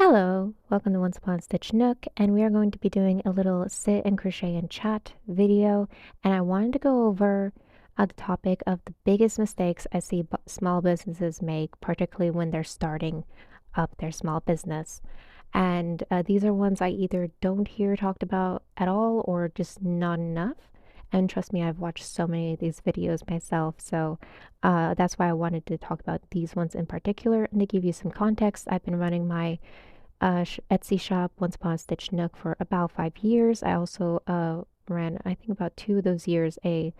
Hello, welcome to Once Upon a Stitch Nook, and we are going to be doing a little sit and crochet and chat video. And I wanted to go over the topic of the biggest mistakes I see small businesses make, particularly when they're starting up their small business. And these are ones I either don't hear talked about at all or just not enough. And trust me, I've watched so many of these videos myself, so that's why I wanted to talk about these ones in particular. And to give you some context, I've been running my Etsy shop, Once Upon a Stitch Nook, for about 5 years. I also ran, I think, about 2 of those years, a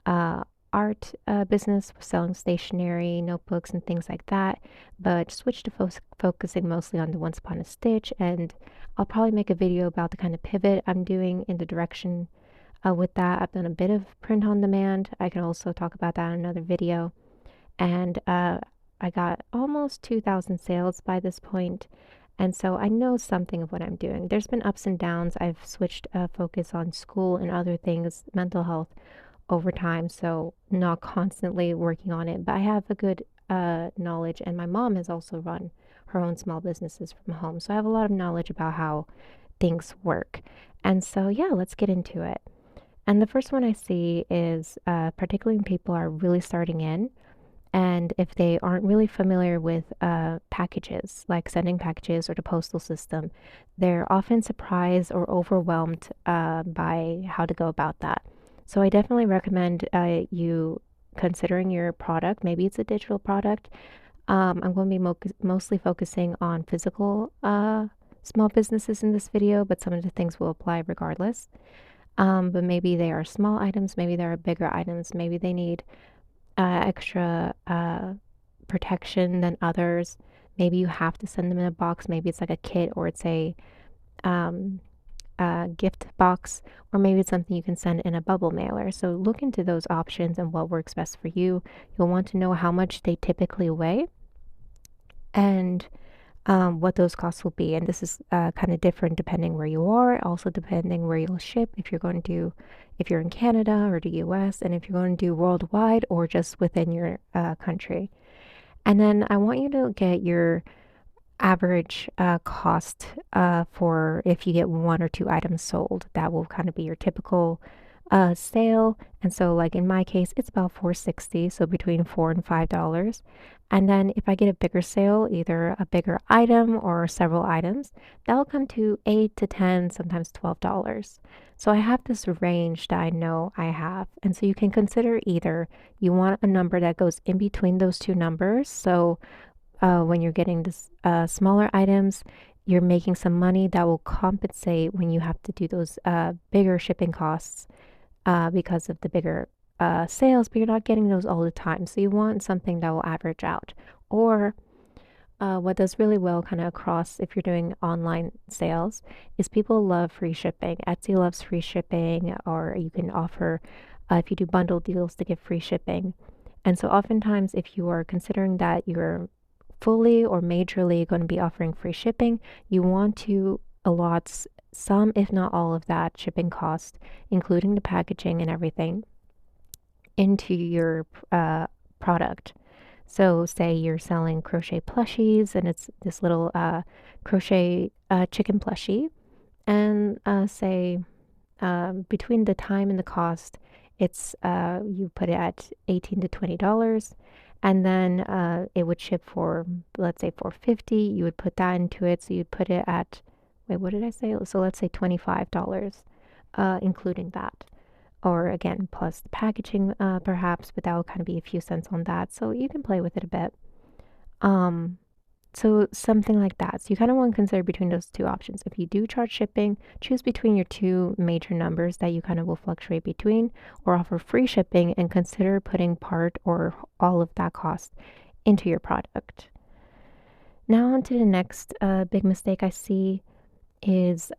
uh, art business selling stationery, notebooks, and things like that. But switched to focusing mostly on the Once Upon a Stitch, and I'll probably make a video about the kind of pivot I'm doing in the direction with that. I've done a bit of print on demand. I can also talk about that in another video. And I got almost 2,000 sales by this point, and so I know something of what I'm doing. There's been ups and downs. I've switched focus on school and other things, mental health, over time, so not constantly working on it, but I have a good knowledge. And my mom has also run her own small businesses from home, so I have a lot of knowledge about how things work. And so, yeah, let's get into it. And the first one I see is particularly when people are really starting in, and if they aren't really familiar with packages, like sending packages or the postal system, they're often surprised or overwhelmed by how to go about that. So I definitely recommend you considering your product. Maybe it's a digital product. I'm going to be mostly focusing on physical small businesses in this video, but some of the things will apply regardless. But maybe they are small items, maybe they are bigger items, maybe they need extra protection than others. Maybe you have to send them in a box. Maybe it's like a kit or it's um, a gift box, or maybe it's something you can send in a bubble mailer. So look into those options and what works best for you. You'll want to know how much they typically weigh and what those costs will be. And this is kind of different depending where you are, also depending where you'll ship, if you're in Canada or the US, and if you're going to do worldwide or just within your country. And then I want you to get your average cost for if you get one or two items sold. That will kind of be your typical sale. And so, like in my case, it's about $4.60, so between $4 and $5. And then if I get a bigger sale, either a bigger item or several items, that'll come to 8 to 10, sometimes $12. So I have this range that I know I have. And so you can consider either you want a number that goes in between those two numbers. So when you're getting this smaller items, you're making some money that will compensate when you have to do those bigger shipping costs because of the bigger sales, but you're not getting those all the time. So you want something that will average out. Or what does really well kind of across if you're doing online sales is people love free shipping. Etsy loves free shipping, or you can offer, if you do bundle deals, to give free shipping. And so oftentimes if you are considering that you're fully or majorly going to be offering free shipping, you want to allot some, if not all of that shipping cost, including the packaging and everything, into your product. So say you're selling crochet plushies and it's this little crochet chicken plushie, and say between the time and the cost, it's you put it at $18 to $20, and then it would ship for, let's say, $4.50. You would put that into it, so you'd put it at, wait, what did I say? So let's say $25, including that, or again plus the packaging perhaps, but that will kind of be a few cents on that, so you can play with it a bit. um so something like that. So you kind of want to consider between those two options. If you do charge shipping, choose between your two major numbers that you kind of will fluctuate between, or offer free shipping and consider putting part or all of that cost into your product. Now on to the next big mistake I see is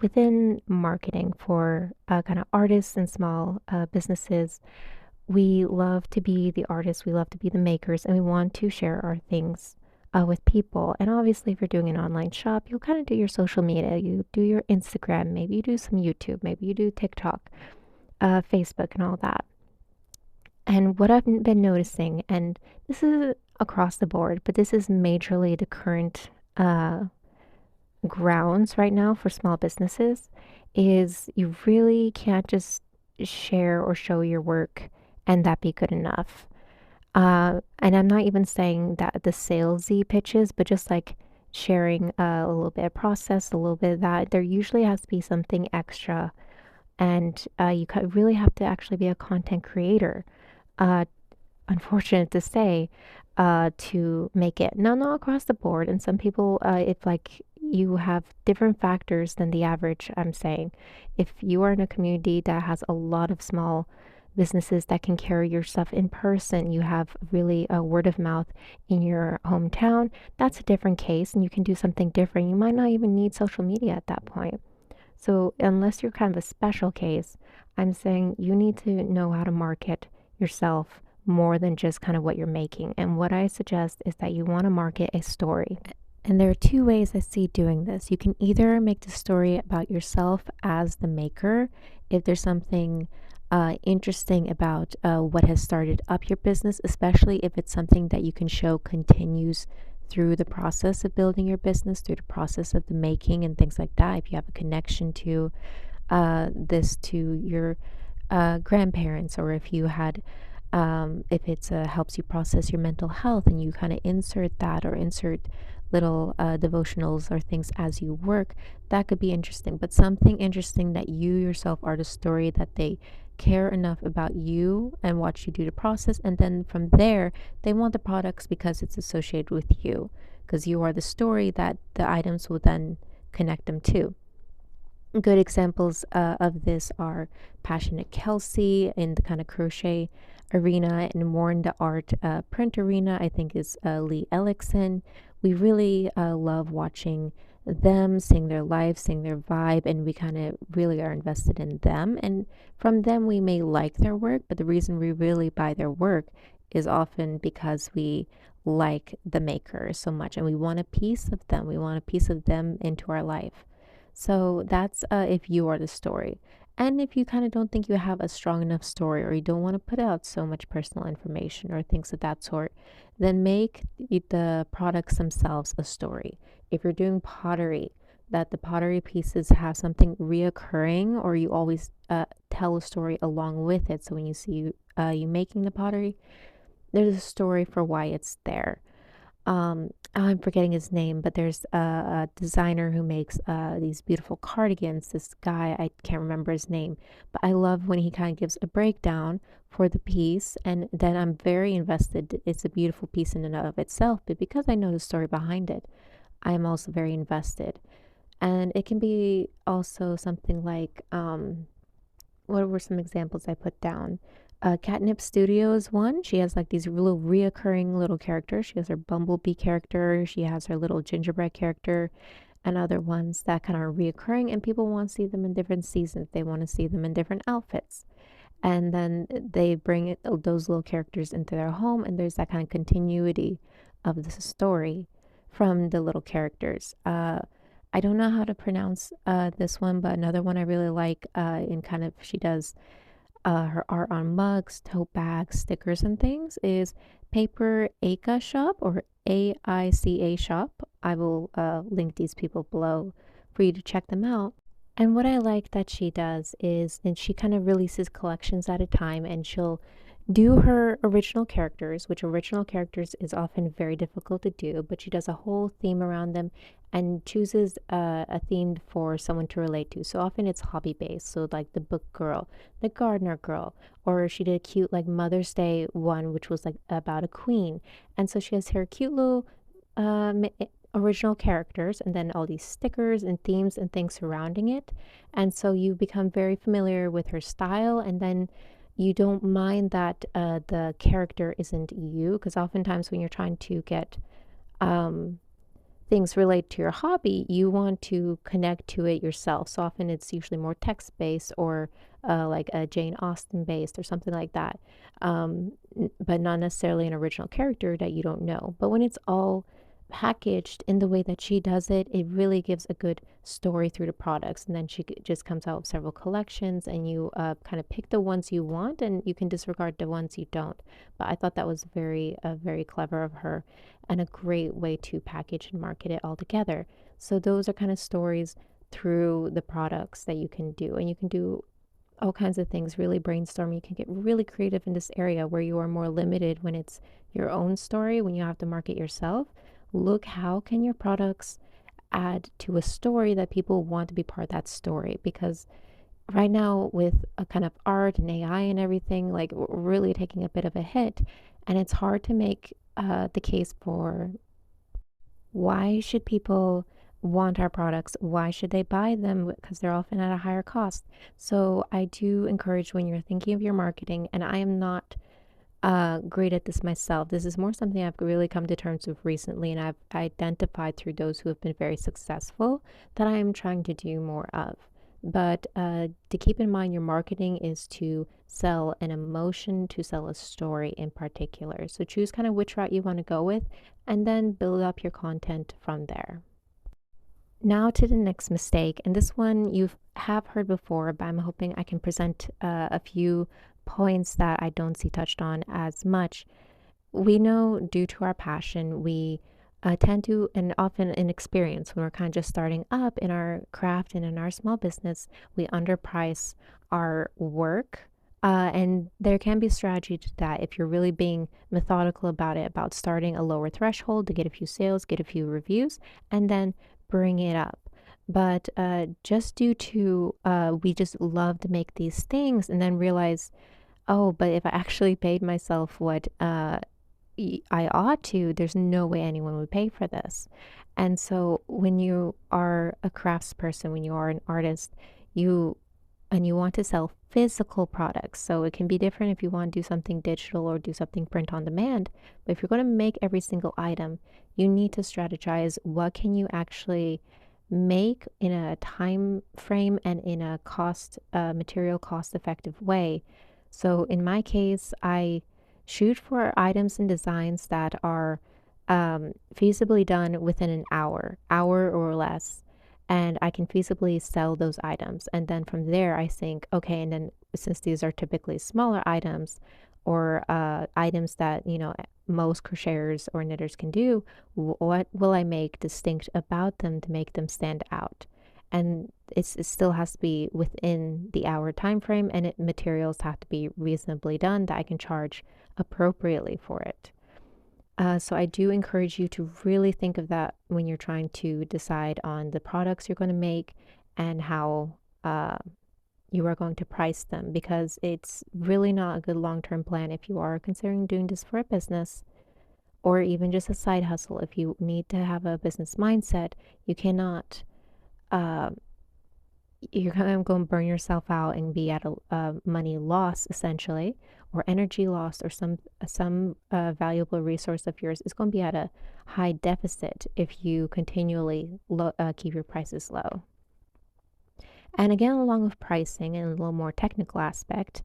within marketing for kind of artists and small businesses. We love to be the artists, we love to be the makers, and we want to share our things with people. And obviously, if you're doing an online shop, you'll kind of do your social media, you do your Instagram, maybe you do some YouTube, maybe you do TikTok, Facebook, and all that. And what I've been noticing, and this is across the board, but this is majorly the current grounds right now for small businesses is you really can't just share or show your work and that be good enough. And I'm not even saying that the salesy pitches, but just like sharing a little bit of process, a little bit of that. There usually has to be something extra, and really have to actually be a content creator. Uh, Unfortunate to say, to make it. Now, not across the board. And some people, if like you have different factors than the average, I'm saying, if you are in a community that has a lot of small businesses that can carry your stuff in person, you have really a word of mouth in your hometown, that's a different case and you can do something different. You might not even need social media at that point. So, unless you're kind of a special case, I'm saying you need to know how to market yourself more than just kind of what you're making. And what I suggest is that you want to market a story. And there are two ways I see doing this. You can either make the story about yourself as the maker, if there's something interesting about what has started up your business, especially if it's something that you can show continues through the process of building your business, through the process of the making and things like that. If you have a connection to this to your grandparents, or if you had, if it's helps you process your mental health and you kind of insert that or insert little devotionals or things as you work, that could be interesting. But something interesting that you yourself are the story, that they care enough about you and watch you do the process, and then from there they want the products because it's associated with you, because you are the story that the items will then connect them to. Good examples of this are passionate Kelsie in the kind of crochet arena, and more in the art print arena, I think, is Leigh Ellexson. We really love watching them, seeing their life, seeing their vibe, and we kind of really are invested in them. And from them, we may like their work, but the reason we really buy their work is often because we like the maker so much and we want a piece of them. We want a piece of them into our life. So that's if you are the story. And if you kind of don't think you have a strong enough story, or you don't want to put out so much personal information or things of that sort, then make the products themselves a story. If you're doing pottery, that the pottery pieces have something reoccurring, or you always tell a story along with it. So when you see you making the pottery, there's a story for why it's there. I'm forgetting his name, but there's a designer who makes these beautiful cardigans. This guy, I can't remember his name, but I love when he kind of gives a breakdown for the piece, and then I'm very invested. It's a beautiful piece in and of itself, but because I know the story behind it, I am also very invested. And it can be also something like, what were some examples I put down? Katnipp Studio is one. She has like these little reoccurring little characters. She has her bumblebee character. She has her little gingerbread character, and other ones that kind of are reoccurring. And people want to see them in different seasons. They want to see them in different outfits. And then they bring those little characters into their home, and there's that kind of continuity of the story from the little characters. I don't know how to pronounce this one, but another one I really like, in kind of she does her art on mugs, tote bags, stickers, and things, is PaperaciaShop, or AICA shop. I will link these people below for you to check them out. And what I like that she does is, and she kind of releases collections at a time, and she'll do her original characters, which original characters is often very difficult to do, but she does a whole theme around them and chooses a theme for someone to relate to. So often it's hobby based. So like the book girl, the gardener girl, or she did a cute like Mother's Day one, which was like about a queen. And so she has her cute little original characters, and then all these stickers and themes and things surrounding it. And so you become very familiar with her style, and then you don't mind that the character isn't you, because oftentimes when you're trying to get things relate to your hobby, you want to connect to it yourself. So often it's usually more text based, or like a Jane Austen based or something like that, but not necessarily an original character that you don't know. But when it's all packaged in the way that she does it, it really gives a good story through the products. And then she just comes out with several collections, and you kind of pick the ones you want, and you can disregard the ones you don't. But I thought that was very clever of her, and a great way to package and market it all together. So those are kind of stories through the products that you can do. And you can do all kinds of things, really brainstorm. You can get really creative in this area where you are more limited when it's your own story, when you have to market yourself. Look, how can your products add to a story that people want to be part of that story? Because right now, with a kind of art and AI and everything, like we're really taking a bit of a hit, and it's hard to make the case for why should people want our products? Why should they buy them? Because they're often at a higher cost. So I do encourage, when you're thinking of your marketing, and I am not great at this myself. This is more something I've really come to terms with recently, and I've identified through those who have been very successful that I am trying to do more of. But to keep in mind, your marketing is to sell an emotion, to sell a story in particular. So choose kind of which route you want to go with, and then build up your content from there. Now to the next mistake, and this one you have heard before, but I'm hoping I can present a few points that I don't see touched on as much. We know, due to our passion, we tend to, and often in experience, when we're kind of just starting up in our craft and in our small business, we underprice our work. And there can be strategy to that if you're really being methodical about it, about starting a lower threshold to get a few sales, get a few reviews, and then bring it up. But just due to we just love to make these things and then realize, oh, but if I actually paid myself what I ought to, there's no way anyone would pay for this. And so when you are a craftsperson, when you are an artist, you and you want to sell physical products. So it can be different if you want to do something digital or do something print on demand. But if you're going to make every single item, you need to strategize, what can you actually make in a time frame and in a material cost effective way. So in my case, I shoot for items and designs that are feasibly done within an hour or less, and I can feasibly sell those items. And then from there, I think, okay, and then since these are typically smaller items or items that, most crocheters or knitters can do, what will I make distinct about them to make them stand out? And it still has to be within the hour time frame, and materials have to be reasonably done that I can charge appropriately for it. So I do encourage you to really think of that when you're trying to decide on the products you're going to make and how you are going to price them, because it's really not a good long-term plan if you are considering doing this for a business or even just a side hustle. If you need to have a business mindset, you cannot you're kind of going to burn yourself out and be at a money loss essentially, or energy loss, or some valuable resource of yours is going to be at a high deficit if you continually keep your prices low. And again, along with pricing and a little more technical aspect,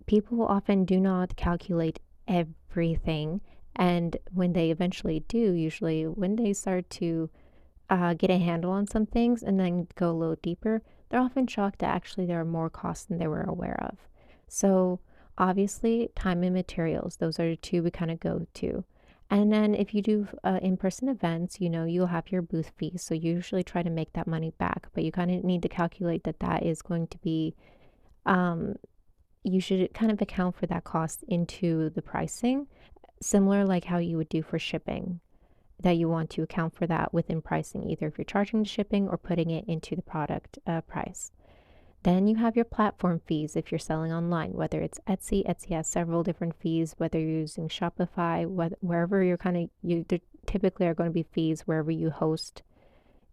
people often do not calculate everything. And when they eventually do, usually when they start to get a handle on some things and then go a little deeper, they're often shocked that actually there are more costs than they were aware of. So obviously, time and materials, those are the two we kind of go to. And then if you do in-person events, you'll have your booth fees. So you usually try to make that money back, but you kind of need to calculate that is going to be, you should kind of account for that cost into the pricing, similar like how you would do for shipping, that you want to account for that within pricing, either if you're charging the shipping or putting it into the product price. Then you have your platform fees if you're selling online, whether it's Etsy. Etsy has several different fees, whether you're using Shopify, wherever you're there typically are going to be fees wherever you host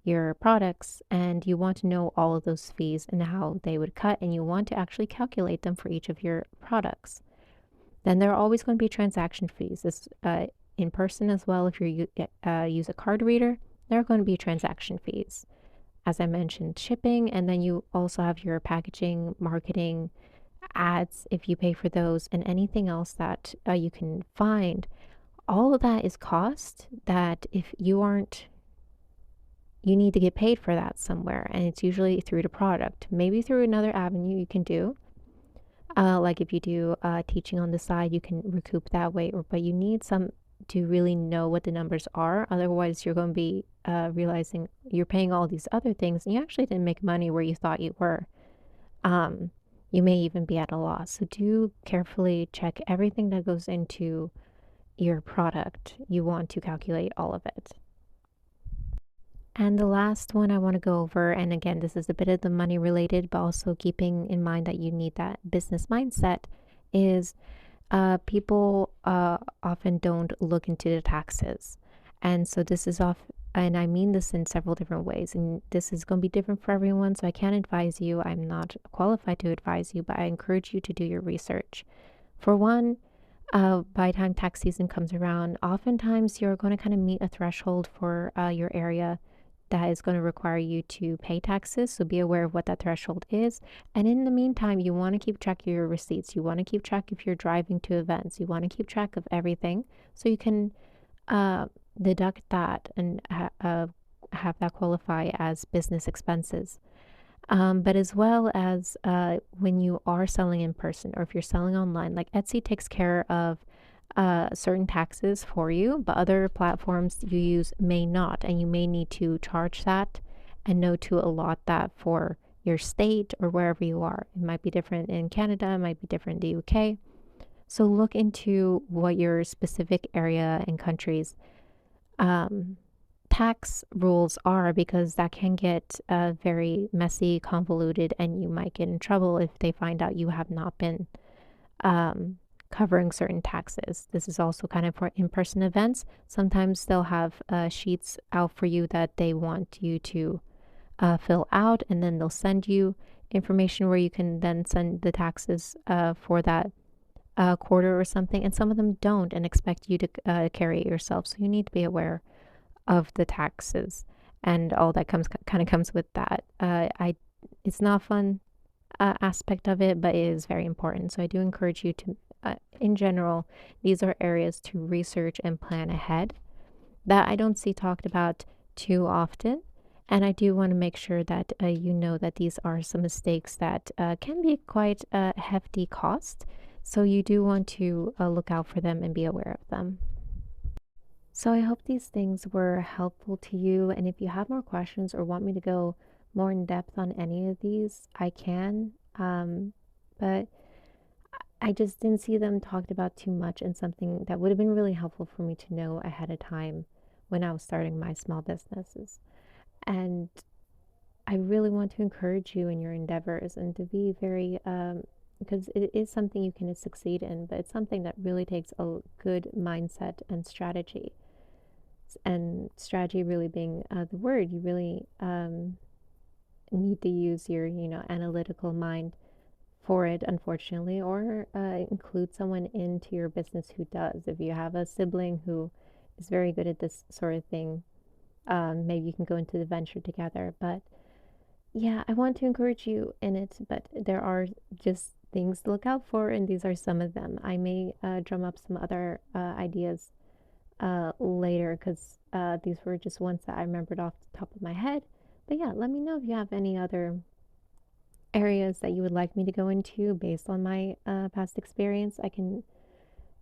your products, and you want to know all of those fees and how they would cut, and you want to actually calculate them for each of your products. Then there are always going to be transaction fees. This in person as well. If you use a card reader, there are going to be transaction fees. As I mentioned, shipping, and then you also have your packaging, marketing, ads if you pay for those, and anything else that you can find. All of that is cost that if you aren't, you need to get paid for that somewhere, and it's usually through the product, maybe through another avenue you can do. Like if you do teaching on the side, you can recoup that way, but you need to really know what the numbers are. Otherwise, you're going to be realizing you're paying all these other things and you actually didn't make money where you thought you were. Um, you may even be at a loss. So do carefully check everything that goes into your product. You want to calculate all of it. And the last one I want to go over, and again, this is a bit of the money related, but also keeping in mind that you need that business mindset, is people often don't look into the taxes. And so this is off, and I mean this in several different ways. And this is going to be different for everyone. So I can't advise you. I'm not qualified to advise you, but I encourage you to do your research. For one, by the time tax season comes around, oftentimes you're going to kind of meet a threshold for your area that is going to require you to pay taxes. So be aware of what that threshold is. And in the meantime, you want to keep track of your receipts. You want to keep track if you're driving to events. You want to keep track of everything so you can deduct that and have that qualify as business expenses. But as well as when you are selling in person or if you're selling online, like Etsy takes care of certain taxes for you, but other platforms you use may not, and you may need to charge that and know to allot that for your state or wherever you are. It might be different in Canada, it might be different in the UK. So look into what your specific area and countries um, tax rules are, because that can get very messy, convoluted, and you might get in trouble if they find out you have not been um, covering certain taxes. This is also kind of for in-person events. Sometimes they'll have sheets out for you that they want you to fill out, and then they'll send you information where you can then send the taxes for that quarter or something. And some of them don't and expect you to carry it yourself. So you need to be aware of the taxes and all that comes with that. It's not fun aspect of it, but it is very important. So I do encourage you to, in general, these are areas to research and plan ahead that I don't see talked about too often. And I do want to make sure that you know that these are some mistakes that can be quite a hefty cost. So you do want to look out for them and be aware of them. So I hope these things were helpful to you. And if you have more questions or want me to go more in depth on any of these, I can. But I just didn't see them talked about too much, and something that would have been really helpful for me to know ahead of time when I was starting my small businesses. And I really want to encourage you in your endeavors and to be very, because it is something you can succeed in, but it's something that really takes a good mindset and strategy. And strategy really being the word, you really need to use your, analytical mind for it, unfortunately, or include someone into your business who does. If you have a sibling who is very good at this sort of thing, maybe you can go into the venture together. But yeah, I want to encourage you in it, but there are just things to look out for, and these are some of them. I may drum up some other ideas later, because these were just ones that I remembered off the top of my head. But yeah, let me know if you have any other areas that you would like me to go into based on my past experience. I can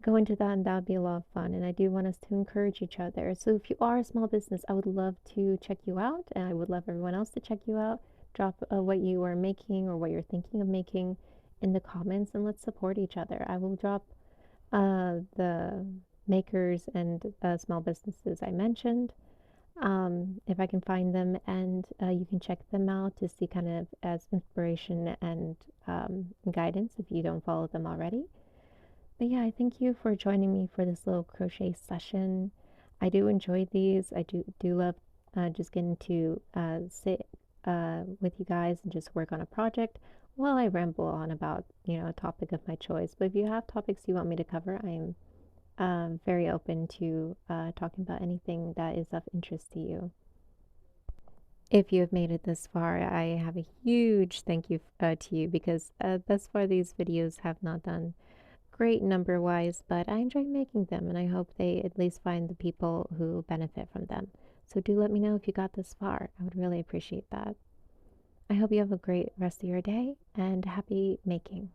go into that, and that would be a lot of fun. And I do want us to encourage each other. So if you are a small business, I would love to check you out, and I would love everyone else to check you out. Drop what you are making or what you're thinking of making in the comments, and let's support each other. I will drop the makers and small businesses I mentioned, if I can find them, and you can check them out to see kind of as inspiration and guidance if you don't follow them already. But yeah, I thank you for joining me for this little crochet session. I do enjoy these. I do love just getting to sit with you guys and just work on a project while I ramble on about, a topic of my choice. But if you have topics you want me to cover, I am very open to talking about anything that is of interest to you. If you have made it this far, I have a huge thank you to you, because thus far these videos have not done great number wise, but I enjoy making them, and I hope they at least find the people who benefit from them. So do let me know if you got this far. I would really appreciate that. I hope you have a great rest of your day and happy making.